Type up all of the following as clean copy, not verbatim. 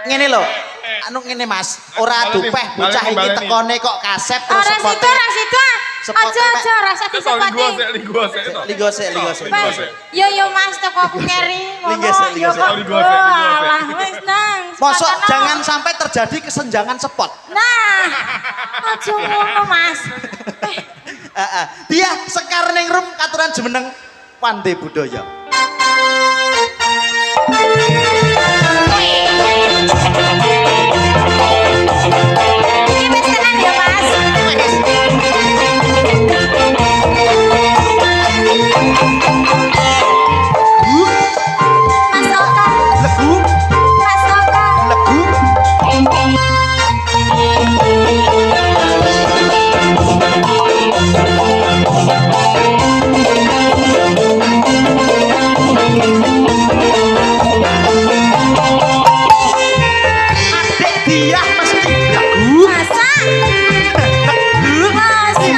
Ngene lho. Anu ngene Mas, ora dupeh bocah iki tekone kok kasep terus sepote. Ora situ. Aja rasa disepoti. Ligo sik. Yo Mas toko aku keri ngono. Ligo sik. Alah wis nang. Mosok jangan sampai terjadi kesenjangan spot. Nah. Aja ngono Mas. Heeh. Dia sekar ning rum katuran jemeneng Pande Budaya. Ini wis tenan ya Mas. Mas Oka. Legu, Mas Oka. legu. Adik dia mesti legu. Masa? Legu. Masa?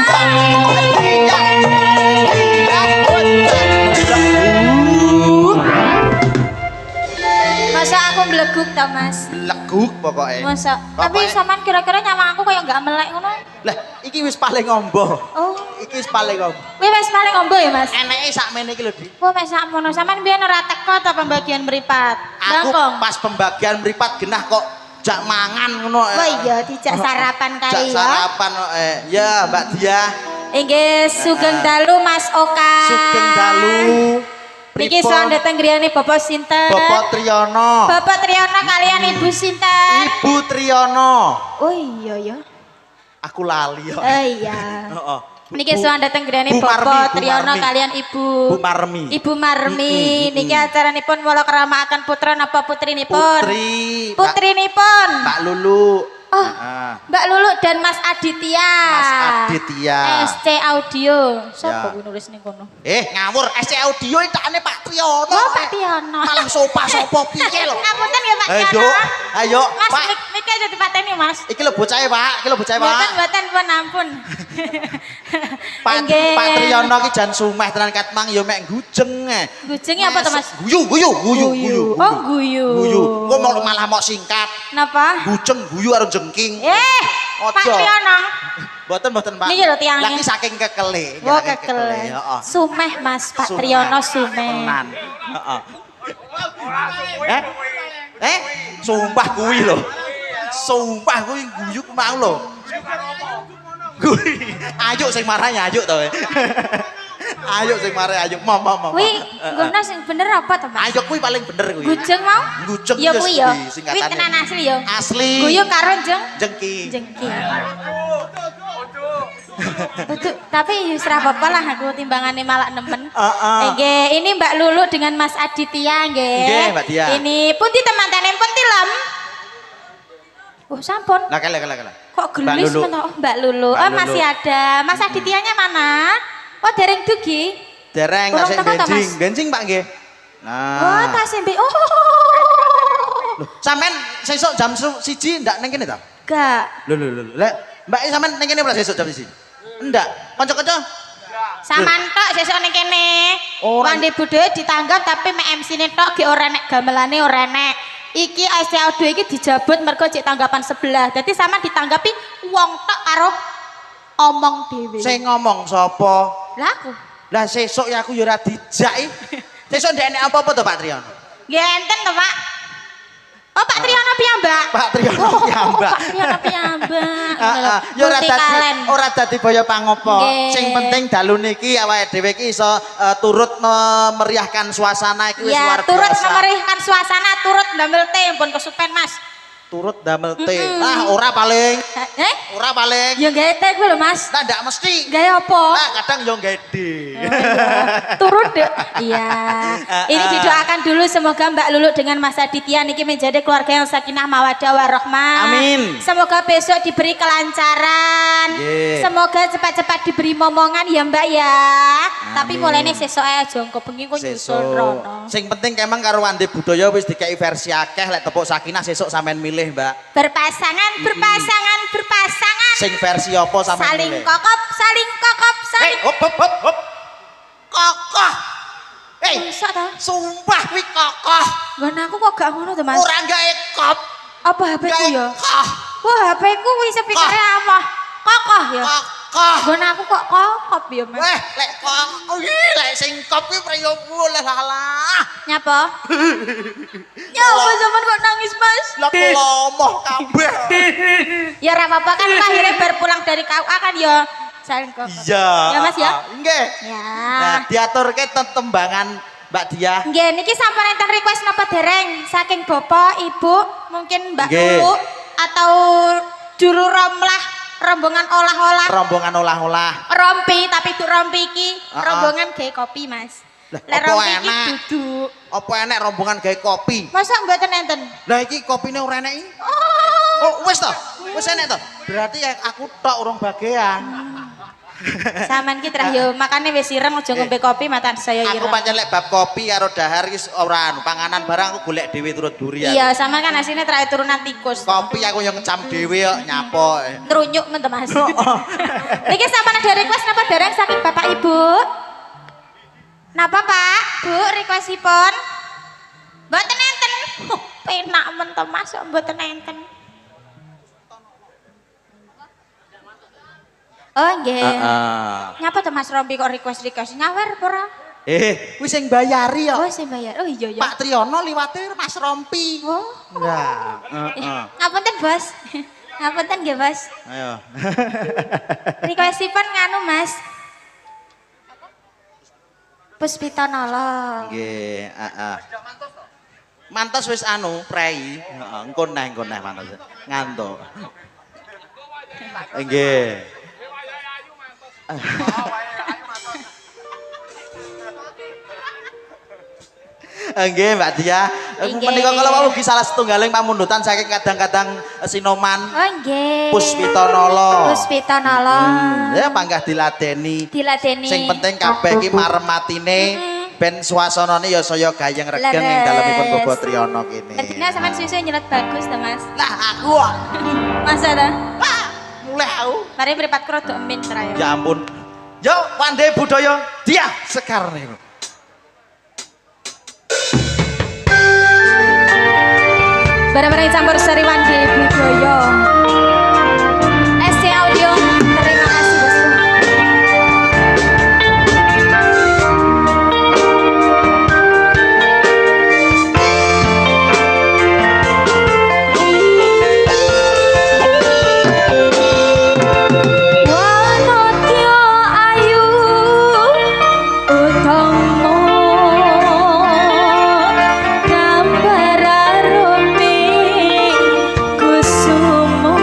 Dia. Masa aku mleguk ta Mas? Leguk pokoknya. Masa? Tapi sampean kira-kira nyawang aku kayak gak melek ngono. Lah, iki wis paling ombo. Oh. Iki wis paling ombo. Kuwi wis paling ombo ya Mas? Eneke sakmene iki lho, Di. Oh, mek sakmono. Sampean biyen ora teko ta pembagian mripat? Aku Bangkong. pas pembagian mripat genah kok jak mangan ngono. Oh iya, dijak sarapan Jak kali ya. sarapan kok ya Mbak Dia. Inggih sugeng dalu Mas Oka. Sugeng dalu. Niki Pripun? soal dateng griyane Bapak sinten? Bapak Triyono. Bapak Triyono kalian Ibu sinten? Ibu Triyono. Oh iya ya. Aku lali yo. Iya. Heeh. Niki soal dateng griyane Bu Marmi, Bapak Bu Triyono Marmi. kalian Ibu. Bu Marmi. Ibu Marmi. Niki acaranipun mula keramaken putra napa putrinipun? Putri. Putrinipun. Mbak Lulu. Oh, Heeh. Mbak Lulu dan Mas Aditya. Mas Aditya. SC Audio. Ya. Siapa kuwi nulis ning kono? Ngawur SC Audio itakane Pak Triyono. Oh, Pak Triyono. Malah sopa piye lho. Ngapunten ya Pak Ayo, Triyono. ayo, Mas, Pak. miki aja dipateni Mas. Iki lho bocahe, Pak. Iki lho bocahe, Pak. Mboten pun ampun. Pak Nggih. Pak Triyono ki jan sumeh tenan katmang ya mek gujeng. Gujenge apa to Mas? Guyu. Oh, guyu. Guyu. Kok malah mau singkat. Napa? Gujeng guyu karo jengking. Pak Ojo. Triyono. Mboten Pak. Niki lho tiange. Lagi saking kekele. Oh, saking kekele. Heeh. Sumeh Mas, Pak Sumeh. Triyono sumeh. Tenan. Heeh. Sumpah kuwi lho. Sumpah kuwi guyu mau lho. Kuwi. Ayo sing marane ayo to. Ayo sing marane ayo. Mama. Kuwi nggono sing bener apa to Mas? Ayo kuwi paling bener kuwi. Gujeng mau? Gujeng ya wis kuwi ya. kuwi singkatane. Kuwi tenan asli ya. Asli. Guyu karo Jengking. jengking. Betul, tapi wis ora apa-apa lah aku timbangane malah nemen. Nggih, ini Mbak Lulu dengan Mas Aditya nggih. Nggih, Mbak Dia. Ini pundi teman-teman pun tilem. Oh, sampun. Lah kele. Kok gelis Lulu. men oh, Mbak Lulu. Mbak Oh, Lulu. masih ada. Mas Adityanya mana? Oh, dereng dugi. Dereng Urung tasik teko to, Mas? benjing Pak nggih. Oh, Nah. tasih mbek. Oh. Loh, sampean sesuk jam 1 ndak ning kene ta? Enggak. Lho. Lek Mbak sampean ning kene ora sesuk jam 1? Ndak. Kanca-kanca? Saman tok sesuk ning kene. Ora. Pande budaya ditanggap tapi mek MC-ne tok ge ora nek gamelane ora nek. Iki SC Audio iki dijabut mergo cek tanggapan sebelah. Dadi sama ditanggapi wong tok karo omong dhewe. Sing ngomong sapa? Lah aku. Lah sesuk ya aku ya ora dijak. Sesuk ndek enek apa-apa to Pak Triyono? Nggih enten to, Pak. Oh, Pak Triyono piyambak. Pak Triyono piyambak. Pak Triyono piyambak. Ya ora dadi Multikalen. ora dadi boyo pangopo. Nggih. Sing penting dalu niki awake dhewe iki iso turut memeriahkan suasana iki wis luar Ya, turut biasa. memeriahkan suasana, turut ndamel teh pun kesupen, Mas. Turut damel teh. Ah, ora paling. Ora paling. Ya gawe teh kuwi lho, Mas. Nah, ndak mesti. Gawe apa? Nah, kadang yo gede. Turut deh. Iya. Ini didoakan dulu semoga Mbak Lulu dengan Mas Aditya niki menjadi keluarga yang sakinah mawaddah warahmah. Amin. Semoga besok diberi kelancaran. Yeah. Semoga cepat-cepat diberi momongan ya Mbak ya. Tapi mulainya sesuk ae aja engko bengi kok nyusul rono. Sing penting kemang karo Wande Budaya wis dikai versi akeh lek tepuk sakinah sesuk sampean milih, Mbak. Berpasangan. Sing versi apa sampean Saling milih? kokop, saling. Hop. Kokoh. Bisa ta? Sumpah kuwi kokoh. Nggon aku kok gak ngono to, Mas? Ora gawe kop. Apa HP ku ya? Kokoh. Wah, HP ku wis speakere apa? Kokoh ya. Kokoh. Gon aku kok kokop ya, Mas. Weh, lek kok lek sing kop ki priyoku lah. Nyapa? Ya apa zaman kok nangis, Mas? Lah lomoh kabeh. Ya ora apa-apa kan akhirnya baru pulang dari KUA kan ya. Saling kokop. Iya. Ya, Mas ya. Nggih. Ya. Nah, diaturke tembangan Mbak Dia. Nggih niki sampun enten request napa dereng saking bapak, ibu, mungkin Mbak Nggih. Lulu atau juru romlah rombongan olah-olah. Rombongan olah-olah. Rompi tapi itu rompi iki Ah, ah. rombongan gawe kopi, Mas. Lah, Lek apa rompi iki enak? duduk. Apa enek rombongan gawe kopi? Masa mboten enten? Lah iki kopine ora enek iki. Oh. Oh, wis to. Wis enek to. Berarti ya aku tok urung bagian. Saman ki trah yo makane wis ireng aja ngombe kopi matan saya Aku ireng. pancen lek bab kopi karo dahar iki ora anu, panganan barang aku golek dhewe turut durian. Iya, sama kan asine trah turunan tikus. Kopi aku yang ngecam dhewe kok nyapo. Ngerunyuk men to, Mas. Niki sampean ada request napa dereng saking Bapak Ibu? Napa, Pak? Bu, requestipun? Mboten enten. Penak men to, Mas, kok mboten enten. Oh, nggih. Nyapa to Mas Rompi kok request nyawer apa ora? Wis sing bayari kok. Oh, sing bayar. Oh iya ya. Pak Triyono liwate Mas Rompi. Oh. Nah, heeh. Ngapunten, Bos. Ngapunten nggih, Bos. Ayo. Requestipun nganu, Mas. Puspita Nala. Nggih, heeh. Mantos wis anu, prei. Heeh, engko neh mantos. Ngantuk. Nggih. Nggih Mbak Dia. Nggih. Menika kala ugi salah setunggaling pamundutan saking kadang-kadang Sinoman Oh nggih. Puspita Nala. Puspita Nala. Ya panggah diladeni. Diladeni. Sing penting kabeh iki marem matine ben suasanane ya saya gayeng regen ing dalemipun Bobo Triyono kene. Tadine sampean susu nyelet bagus to, Mas. Lah aku kok Masa ta? mulai aku. Mari mripat rodok emin trayo. Ya ampun. Yo pandai budaya Dia Sekar niku. Bareng-bareng campur sari wandi budaya. SC Audio, terima kasih bosku. Wanotyo ayu utama gambar arumi kusumo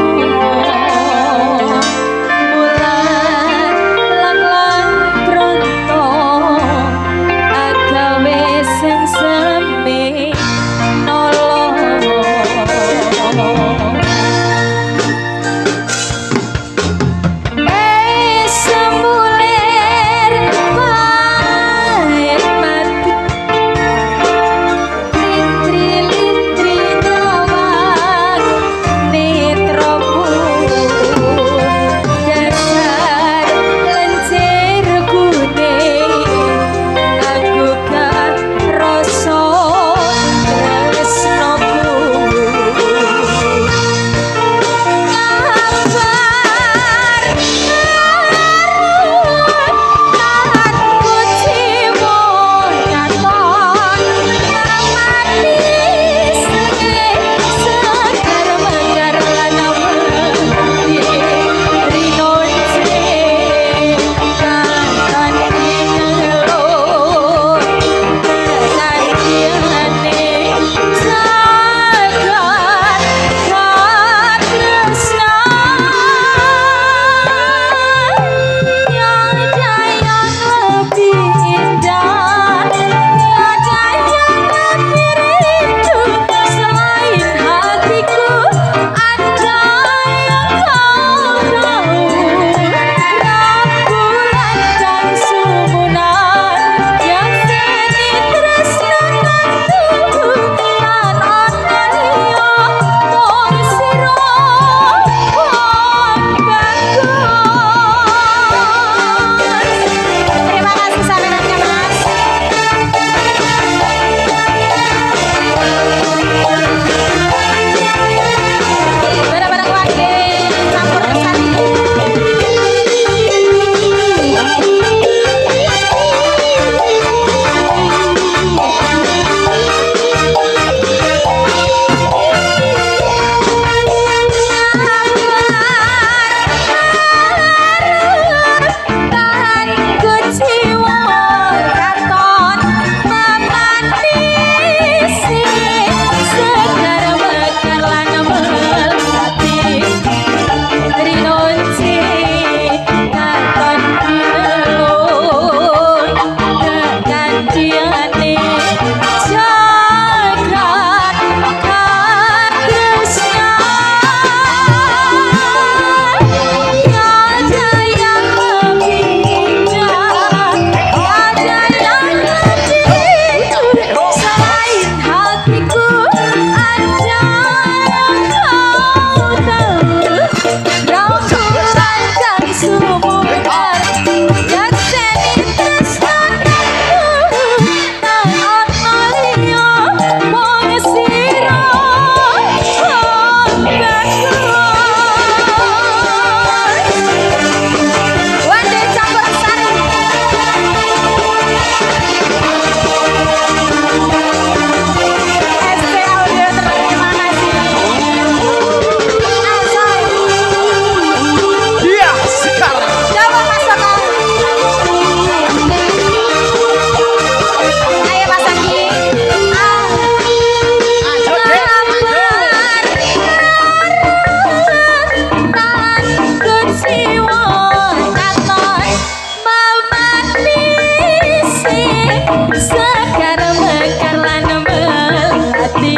karo mekar lan melati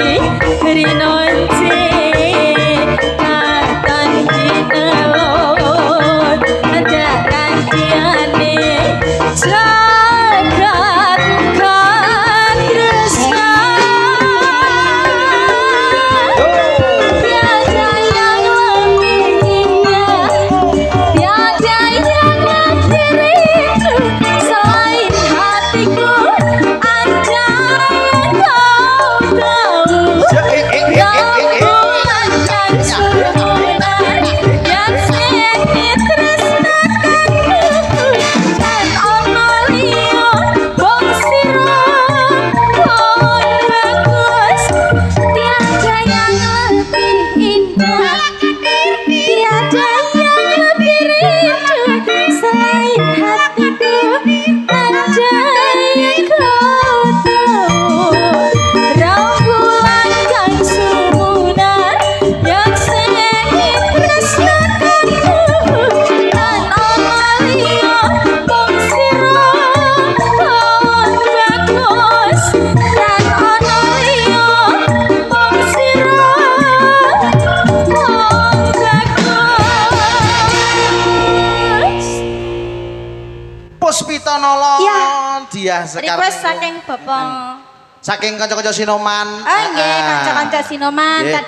rinonce katon kinelon ada kantiane jagat kan tresna tiada yang lebih indah tiada yang lebih rindu selain hatiku ada yang kau tahu rambulan surunan yang sedih tresnakanku dan ono liya wong sira kon bagus tiada yang lebih indah tiada yang lebih rindu selain hatiku ada yang kau tahu rambulan kang sumunan yang sedih tresnakanku dan ono liya wong sira kon bagus dan ono liya wong sira kon bagus. Puspita nolong Ya. dia sekarang Request saking Bapak. saking kanca-kanca Sinoman. Oh nggih, kanca-kanca Sinoman. Nggih.